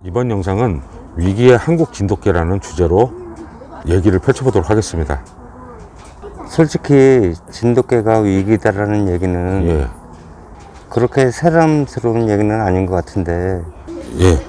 이번 영상은 위기의 한국 진돗개라는 주제로 얘기를 펼쳐보도록 하겠습니다. 솔직히 진돗개가 위기다라는 얘기는 예, 그렇게 새삼스러운 얘기는 아닌 것 같은데, 예.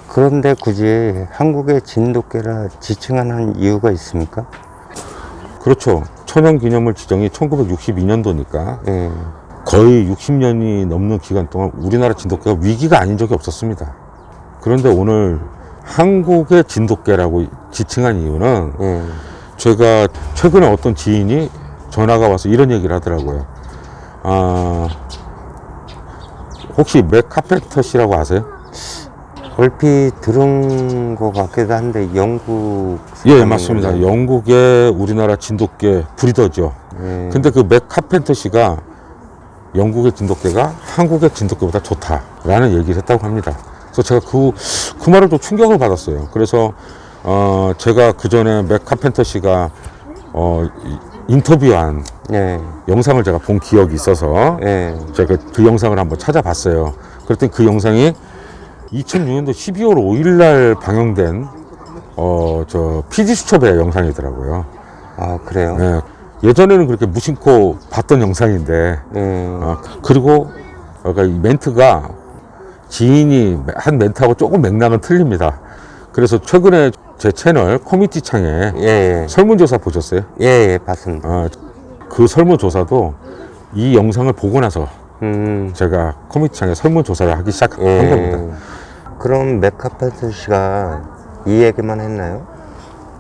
그런데 굳이 한국의 진돗개라 지칭하는 이유가 있습니까? 그렇죠. 천연기념물 지정이 1962년도니까 예. 거의 60년이 넘는 기간 동안 우리나라 진돗개가 위기가 아닌 적이 없었습니다. 그런데 오늘 한국의 진돗개라고 지칭한 이유는 예. 제가 최근에 어떤 지인이 전화가 와서 이런 얘기를 하더라고요. 혹시 맥 카펜터씨라고 아세요? 얼핏 들은 것 같기도 한데 영국 예, 사람인 맞습니다. 거죠? 영국의 우리나라 진돗개 브리더죠. 예. 근데 그 맥 카펜터씨가 영국의 진돗개가 한국의 진돗개보다 좋다라는 얘기를 했다고 합니다. 그래서 제가 그 말을 좀 충격을 받았어요. 그래서 제가 그 전에 맥 카펜터씨가 인터뷰한 예. 영상을 제가 본 기억이 있어서 예. 제가 그 영상을 한번 찾아봤어요. 그랬더니 그 영상이 2006년도 12월 5일 날 방영된 저 PD수첩의 영상이더라고요. 아, 그래요? 예. 예전에는 그렇게 무심코 봤던 영상인데 예. 그리고 이 멘트가 지인이 한 멘트하고 조금 맥락은 틀립니다. 그래서 최근에 제 채널 커뮤니티 창에 예. 설문조사 보셨어요? 예. 예. 봤습니다. 그 설문조사도 이 영상을 보고 나서 제가 커뮤니티 창에 설문조사를 하기 시작한 예. 겁니다. 그럼 맥카페트 씨가 이 얘기만 했나요?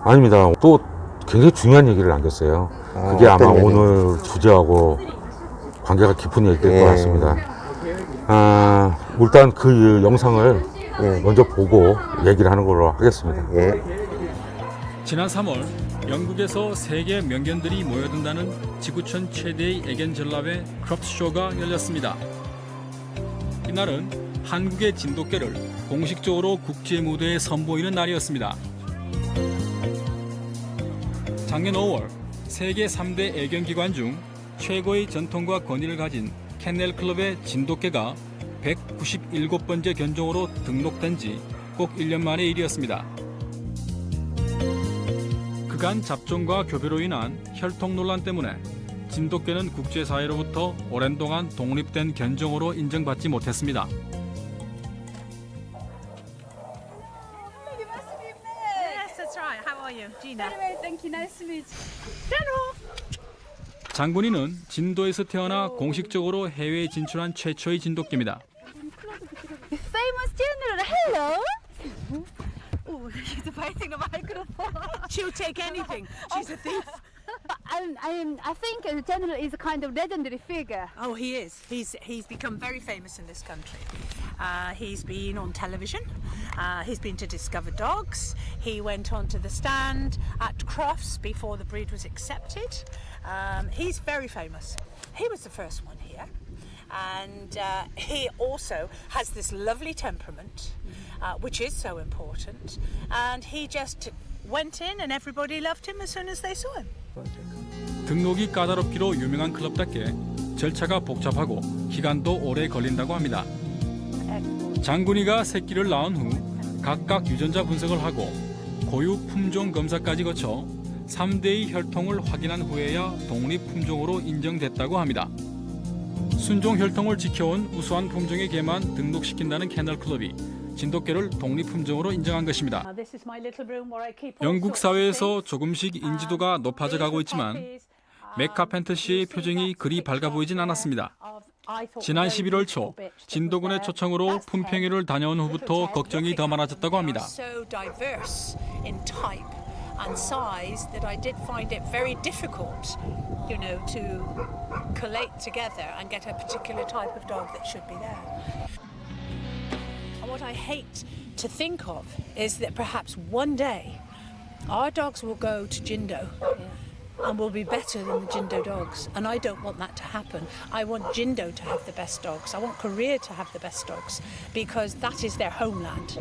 아닙니다. 또 굉장히 중요한 얘기를 남겼어요. 그게 아마 어떤 얘기? 오늘 주제하고 관계가 깊은 얘기일 예. 것 같습니다. 일단 그 영상을 예. 먼저 보고 얘기를 하는 걸로 하겠습니다. 예. 지난 3월 영국에서 세계 명견들이 모여든다는 지구촌 최대의 애견 전람회 크롭스쇼가 열렸습니다. 이날은 한국의 진돗개를 공식적으로 국제 무대에 선보이는 날이었습니다. 작년 5월 세계 3대 애견기관 중 최고의 전통과 권위를 가진 캔넬 클럽의 진돗개가 197번째 견종으로 등록된 지 꼭 1년 만의 일이었습니다. 그간 잡종과 교배로 인한 혈통 논란 때문에 진돗개는 국제사회로부터 오랜 동안 독립된 견종으로 인정받지 못했습니다. Yes, that's right. How are you, Gina? Anyway, thank you. Nice to meet you. 장군이는 진도에서 태어나 공식적으로 해외에 진출한 최초의 진돗개입니다. Famous general. Hello. Oh, she's debating the microphone. She'll take anything. She's a thief. I think the general is a kind of legendary figure. Oh, he is. He's become very famous in this country. He's been on television. He's been to Discover Dogs. He went on to the stand at Crufts before the breed was accepted. He's very famous. He was the first one here. And he also has this lovely temperament, which is so important. And he just went in and everybody loved him as soon as they saw him. 등록이 까다롭기로 유명한 클럽답게 절차가 복잡하고 기간도 오래 걸린다고 합니다. 장군이가 새끼를 낳은 후 각각 유전자 분석을 하고 고유 품종 검사까지 거쳐 3대의 혈통을 확인한 후에야 독립 품종으로 인정됐다고 합니다. 순종 혈통을 지켜온 우수한 품종의 개만 등록시킨다는 캐널 클럽이 진돗개를 독립 품종으로 인정한 것입니다. 영국 사회에서 조금씩 인지도가 높아져 가고 있지만 맥 카펜터 씨의 표정이 그리 밝아 보이진 않았습니다. 지난 11월 초 진도군의 초청으로 품평회를 다녀온 후부터 걱정이 더 많아졌다고 합니다. So diverse in type and size that I did find it very difficult, you know, to collate together and get a particular type of dog that should be there. And what I hate to think of is that perhaps one day our dogs will go to Jindo and will be better than the Jindo dogs. And I don't want that to happen. I want Jindo to have the best dogs. I want Korea to have the best dogs because that is their homeland.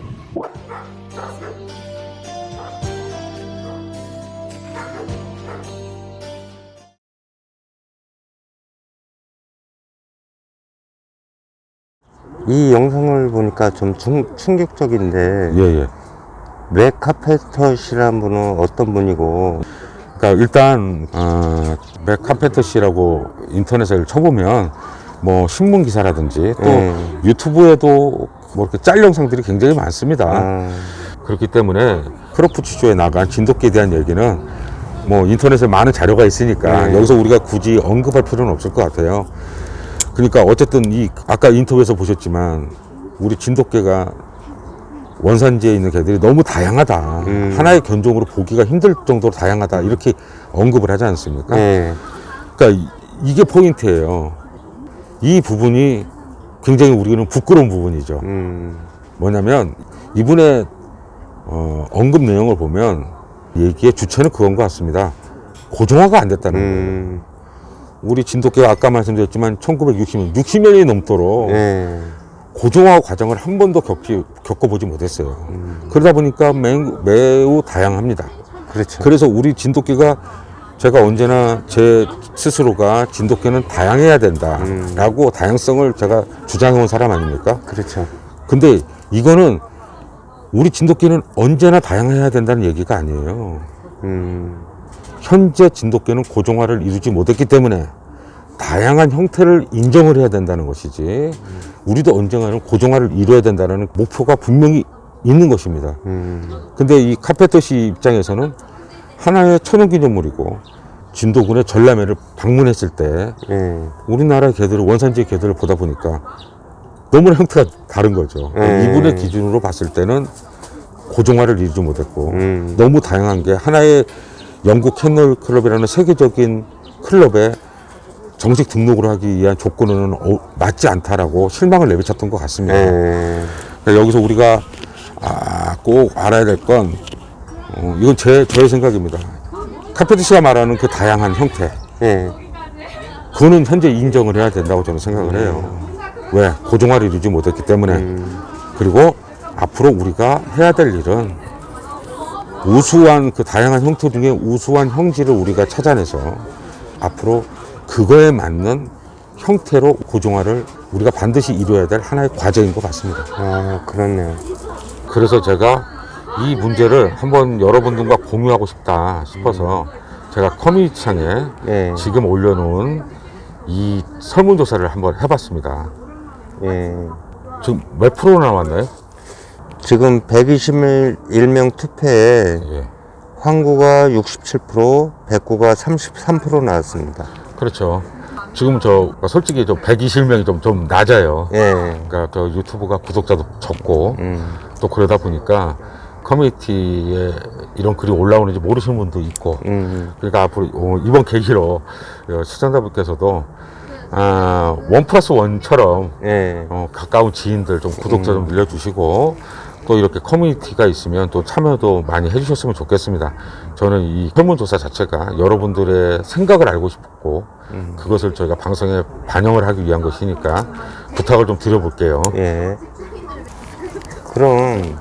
이 영상을 보니까 좀 충격적인데 예. 맥 카페터시라는 분은 어떤 분이고? 그러니까 일단 맥 카페터 씨라고 인터넷에 쳐보면 뭐 신문 기사라든지 또 유튜브에도 뭐 이렇게 짤 영상들이 굉장히 많습니다. 그렇기 때문에 크로프트쇼에 나간 진돗개에 대한 얘기는 뭐 인터넷에 많은 자료가 있으니까 여기서 우리가 굳이 언급할 필요는 없을 것 같아요. 그러니까 어쨌든 이 아까 인터뷰에서 보셨지만 우리 진돗개가 원산지에 있는 개들이 너무 다양하다. 하나의 견종으로 보기가 힘들 정도로 다양하다. 이렇게 언급을 하지 않습니까? 그러니까 이게 포인트예요. 이 부분이 굉장히 우리는 부끄러운 부분이죠. 뭐냐면 이분의 언급 내용을 보면 얘기의 주체는 그건 것 같습니다. 고정화가 안 됐다는 거예요. 우리 진돗개가 아까 말씀드렸지만 60년이 넘도록 고정화 과정을 한 번도 겪어보지 못했어요. 그러다 보니까 매우 다양합니다. 그렇죠. 그래서 우리 진돗개가 제가 언제나 제 스스로가 진돗개는 다양해야 된다라고 다양성을 제가 주장해온 사람 아닙니까? 그렇죠. 근데 이거는 우리 진돗개는 언제나 다양해야 된다는 얘기가 아니에요. 현재 진돗개는 고정화를 이루지 못했기 때문에 다양한 형태를 인정을 해야 된다는 것이지 우리도 언젠가는 고정화를 이루어야 된다는 목표가 분명히 있는 것입니다. 근데 이 카페터시 입장에서는 하나의 천연기념물이고 진도군의 전람회를 방문했을 때 우리나라 개들을 원산지 개들을 보다 보니까 너무나 형태가 다른 거죠. 이분의 기준으로 봤을 때는 고정화를 이루지 못했고 너무 다양한 게 하나의 영국 캔널 클럽이라는 세계적인 클럽에 정식 등록을 하기 위한 조건은 맞지 않다라고 실망을 내비쳤던 것 같습니다. 그러니까 여기서 우리가 꼭 알아야 될 건 이건 저의 생각입니다. 카페트씨가 말하는 그 다양한 형태 그거는 현재 인정을 해야 된다고 저는 생각을 해요. 왜? 고정화를 이루지 못했기 때문에. 그리고 앞으로 우리가 해야 될 일은 우수한 그 다양한 형태 중에 우수한 형질을 우리가 찾아내서 앞으로 그거에 맞는 형태로 고정화를 우리가 반드시 이루어야 될 하나의 과제인 것 같습니다. 그렇네요. 그래서 제가 이 문제를 한번 여러분들과 공유하고 싶다 싶어서 제가 커뮤니티창에 지금 올려놓은 이 설문조사를 한번 해봤습니다. 지금 몇 프로 나왔나요? 지금 121명 투표에 황구가 67%, 백구가 33% 나왔습니다. 그렇죠. 지금 솔직히 120명이 좀 낮아요. 그러니까 유튜브가 구독자도 적고 또 그러다 보니까 커뮤니티에 이런 글이 올라오는지 모르시는 분도 있고 그러니까 앞으로 이번 계기로 시청자분께서도 1+1처럼 가까운 지인들 좀 구독자 좀 늘려주시고 또 이렇게 커뮤니티가 있으면 또 참여도 많이 해주셨으면 좋겠습니다. 저는 이 설문조사 자체가 여러분들의 생각을 알고 싶고 그것을 저희가 방송에 반영을 하기 위한 것이니까 부탁을 좀 드려볼게요. 그럼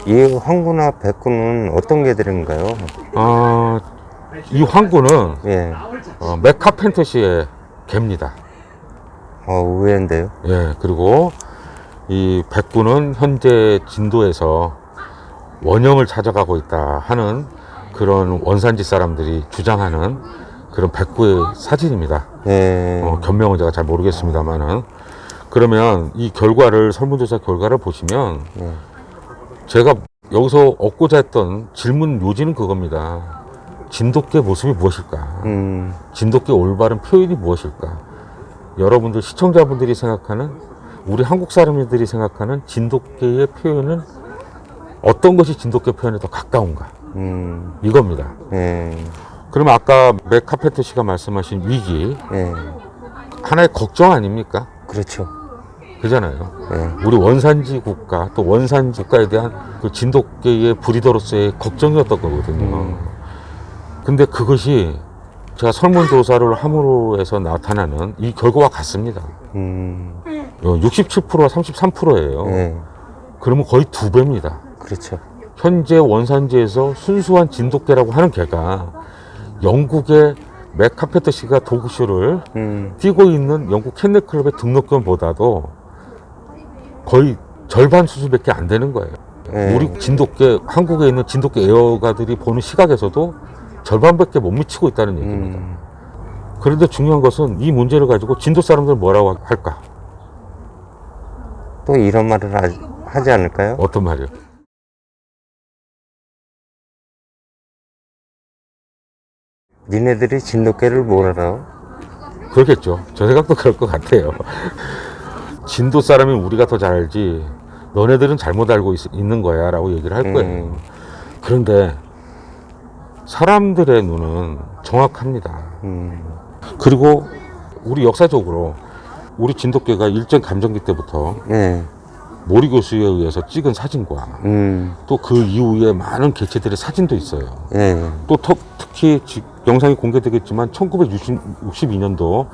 이 황구나 백구는 어떤 개들인가요? 이 황구는 맥 카펜터시의 개입니다. 의외인데요. 그리고 이 백구는 현재 진도에서 원형을 찾아가고 있다 하는 그런 원산지 사람들이 주장하는 그런 백구의 사진입니다. 견명은 제가 잘 모르겠습니다만은 그러면 이 결과를 설문조사 결과를 보시면 제가 여기서 얻고자 했던 질문 요지는 그겁니다. 진돗개 모습이 무엇일까? 진돗개 올바른 표현이 무엇일까? 여러분들 시청자분들이 생각하는 우리 한국 사람들이 생각하는 진돗개의 표현은 어떤 것이 진돗개 표현에 더 가까운가? 이겁니다. 그러면 아까 맥 카페터 씨가 말씀하신 위기 하나의 걱정 아닙니까? 그렇죠. 그잖아요. 우리 원산지 국가 또 원산지 국가에 대한 그 진돗개의 브리더로서의 걱정이었던 거거든요. 근데 그것이 제가 설문조사를 함으로 해서 나타나는 이 결과와 같습니다. 67%와 33%예요. 그러면 거의 2배입니다. 그렇죠. 현재 원산지에서 순수한 진돗개라고 하는 개가 영국의 맥 카페터 씨가 도구쇼를 뛰고 있는 영국 캔넬 클럽의 등록금보다도 거의 절반 수준밖에 안 되는 거예요. 예. 우리 진돗개, 한국에 있는 진돗개 애호가들이 보는 시각에서도 절반밖에 못 미치고 있다는 얘기입니다. 그런데 중요한 것은 이 문제를 가지고 진도 사람들은 뭐라고 할까? 또 이런 말을 하지 않을까요? 어떤 말이요? 니네들이 진돗개를 뭘 알아? 그렇겠죠. 저 생각도 그럴 것 같아요. 진도 사람이 우리가 더 잘 알지 너네들은 잘못 알고 있는 거야 라고 얘기를 할 거예요. 그런데 사람들의 눈은 정확합니다. 그리고 우리 역사적으로 우리 진돗개가 일제 감정기 때부터 예. 모리 교수에 의해서 찍은 사진과 또 그 이후에 많은 개체들의 사진도 있어요. 예. 또 특히 영상이 공개되겠지만 1962년도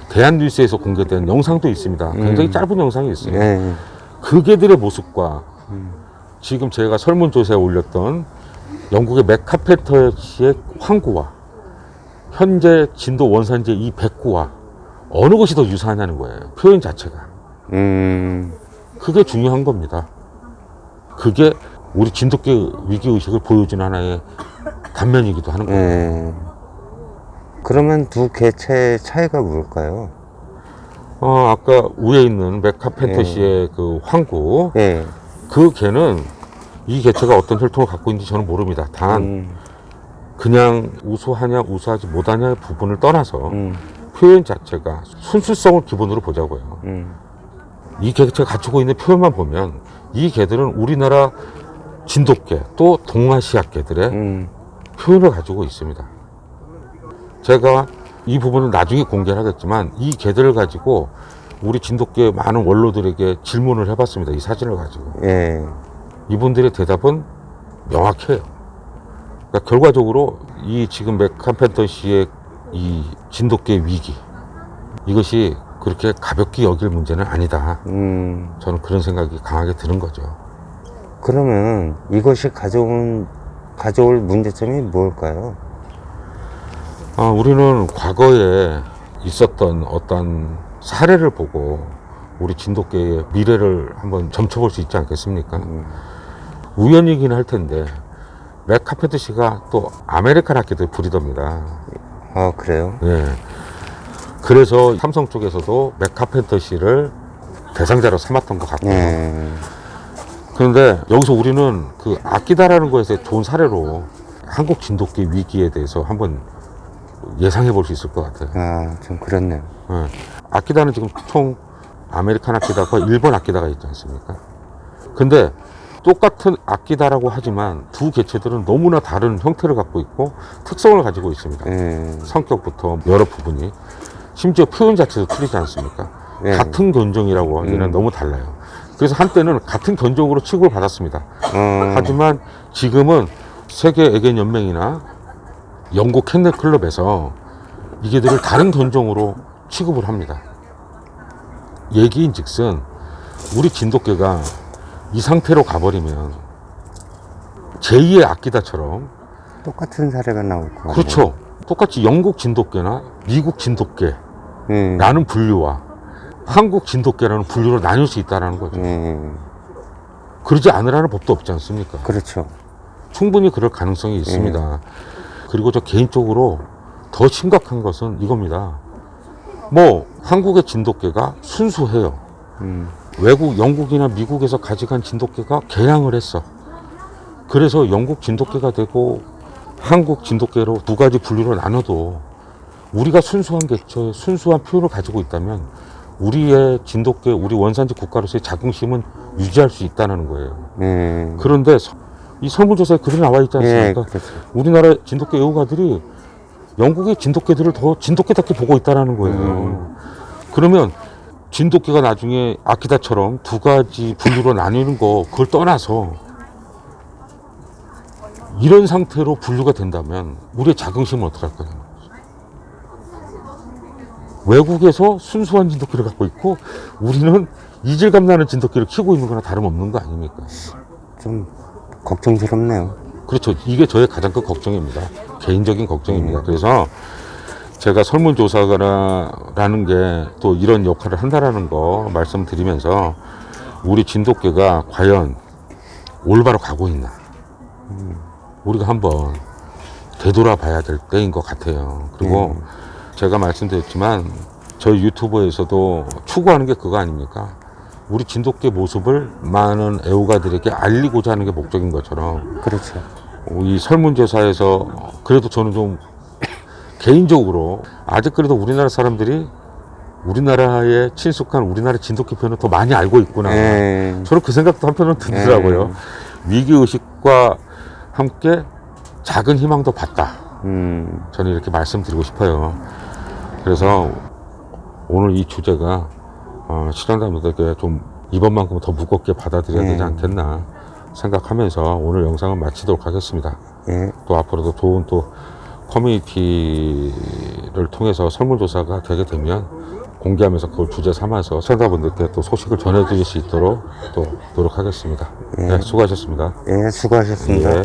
대한뉴스에서 공개된 영상도 있습니다. 굉장히 짧은 영상이 있어요. 예. 그 개들의 모습과 지금 제가 설문조사에 올렸던 영국의 맥 카펜터 씨의 황구와 현재 진도 원산지 이 백구와 어느 것이 더 유사하냐는 거예요. 표현 자체가. 그게 중요한 겁니다. 그게 우리 진돗개 위기의식을 보여준 하나의 단면이기도 하는 거예요. 예. 그러면 두 개체의 차이가 뭘까요? 아까 위에 있는 맥 카펜터 씨의 그 황구, 예. 그 개는 이 개체가 어떤 혈통을 갖고 있는지 저는 모릅니다. 단 그냥 우수하냐 우수하지 못하냐의 부분을 떠나서 표현 자체가 순수성을 기본으로 보자고요. 이 개체가 갖추고 있는 표현만 보면 이 개들은 우리나라 진돗개 또 동아시아 개들의 표현을 가지고 있습니다. 제가 이 부분은 나중에 공개를 하겠지만 이 개들을 가지고 우리 진돗개 많은 원로들에게 질문을 해봤습니다. 이 사진을 가지고. 예. 이분들의 대답은 명확해요. 그러니까 결과적으로 이 지금 맥 카펜터 씨의 이 진돗개 위기, 이것이 그렇게 가볍게 여길 문제는 아니다. 저는 그런 생각이 강하게 드는 거죠. 그러면 이것이 가져올 문제점이 뭘까요? 우리는 과거에 있었던 어떤 사례를 보고 우리 진돗개의 미래를 한번 점쳐볼 수 있지 않겠습니까? 우연이긴 할 텐데 맥 카펜터 씨가 또 아메리칸 학기들 브리더입니다. 아, 그래요? 예. 그래서 삼성 쪽에서도 맥 카펜터 씨를 대상자로 삼았던 것 같고요. 예. 그런데 여기서 우리는 그 아끼다라는 거에서 좋은 사례로 한국 진돗개 위기에 대해서 한번 예상해 볼 수 있을 것 같아요. 아, 좀 그렇네요. 예. 아끼다는 지금 총 아메리칸 아끼다가 일본 아끼다가 있지 않습니까? 근데 똑같은 아끼다라고 하지만 두 개체들은 너무나 다른 형태를 갖고 있고 특성을 가지고 있습니다. 성격부터 여러 부분이 심지어 표현 자체도 틀리지 않습니까? 예. 같은 견종이라고 하기는 너무 달라요. 그래서 한때는 같은 견종으로 취급을 받았습니다. 하지만 지금은 세계 애견 연맹이나 영국 캣넷 클럽에서 이 개들을 다른 견종으로 취급을 합니다. 얘기인즉슨 우리 진돗개가 이 상태로 가버리면 제2의 아끼다처럼 똑같은 사례가 나올 거 같아요. 그렇죠. 똑같이 영국 진돗개나 미국 진돗개라는 분류와 한국 진돗개라는 분류로 나뉠 수 있다는 거죠. 그러지 않으라는 법도 없지 않습니까? 그렇죠. 충분히 그럴 가능성이 있습니다. 그리고 저 개인적으로 더 심각한 것은 이겁니다. 뭐 한국의 진돗개가 순수해요. 외국 영국이나 미국에서 가져간 진돗개가 개량을 했어. 그래서 영국 진돗개가 되고 한국 진돗개로 두 가지 분류로 나눠도 우리가 순수한 개체, 순수한 표현을 가지고 있다면 우리의 진돗개, 우리 원산지 국가로서의 자긍심은 유지할 수 있다는 거예요. 그런데 이 설문조사에 글이 나와 있지 않습니까? 그렇죠. 우리나라 진돗개 애호가들이 영국의 진돗개들을 더 진돗개답게 보고 있다는 거예요. 그러면 진돗개가 나중에 아키다처럼 두 가지 분류로 나뉘는 거 그걸 떠나서 이런 상태로 분류가 된다면 우리의 자긍심은 어떻게 할 거냐. 외국에서 순수한 진돗개를 갖고 있고 우리는 이질감 나는 진돗개를 키우고 있는 거나 다름없는 거 아닙니까? 좀 걱정스럽네요. 그렇죠. 이게 저의 가장 큰 걱정입니다. 개인적인 걱정입니다. 그래서 제가 설문조사라는 게 또 이런 역할을 한다라는 거 말씀드리면서 우리 진돗개가 과연 올바로 가고 있나. 우리가 한번 되돌아봐야 될 때인 것 같아요. 그리고 제가 말씀드렸지만 저희 유튜브에서도 추구하는 게 그거 아닙니까? 우리 진돗개 모습을 많은 애호가들에게 알리고자 하는 게 목적인 것처럼 그렇죠. 이 설문조사에서 그래도 저는 좀 개인적으로 아직 그래도 우리나라 사람들이 우리나라에 친숙한 우리나라 진돗개 표현을 더 많이 알고 있구나. 예. 저는 그 생각도 한편으로 들더라고요. 위기의식과 함께 작은 희망도 봤다. 저는 이렇게 말씀드리고 싶어요. 그래서 오늘 이 주제가 시청자분들께 좀 이번만큼은 더 무겁게 받아들여야 되지 않겠나 생각하면서 오늘 영상을 마치도록 하겠습니다. 예. 또 앞으로도 좋은 또 커뮤니티를 통해서 설문조사가 되게 되면 공개하면서 그걸 주제 삼아서 시청자분들께 또 소식을 전해드릴 수 있도록 또 노력하겠습니다. 네, 수고하셨습니다. 예, 수고하셨습니다. 예.